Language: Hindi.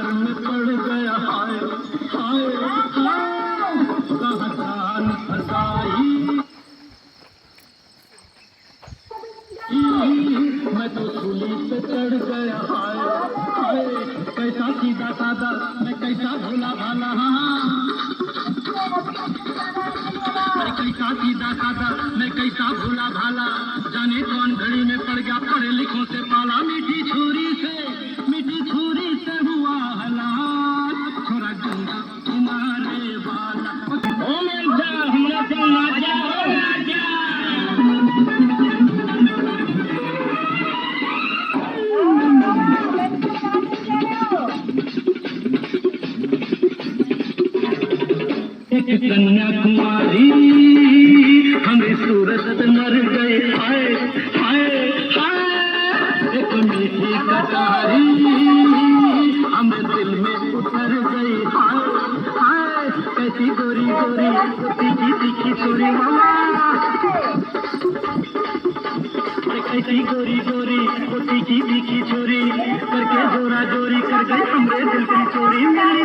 नजर में पड़ गया हाय हाय हाय कहाँ जान फसाई मैं तो सूली पे चढ़ गया हाय हाय कैसा सीधा साधा मैं कैसा भोला भाला अरे कैसा सीधा साधा मैं कैसा भोला भाला जाने कौन घड़ी में पड़ गया पढ़े लिखों से पाला मीठी छुरी से हुआ हलाल छोरा गंगा किनारे वाला ओ मेरे जा हमरा से ना जा कन्याकुमारी हमें सूरत से मर गए हाय हाय हाय एक मीठी कटारी हमें दिल में उतर गई हाय हाय कैसी गोरी गोरी तीखी तीखी छोरी मामा कैसी गोरी गोरी तीखी तीखी छोरी करके जोरा जोरी कर गई हमरे दिल की चोरी मिली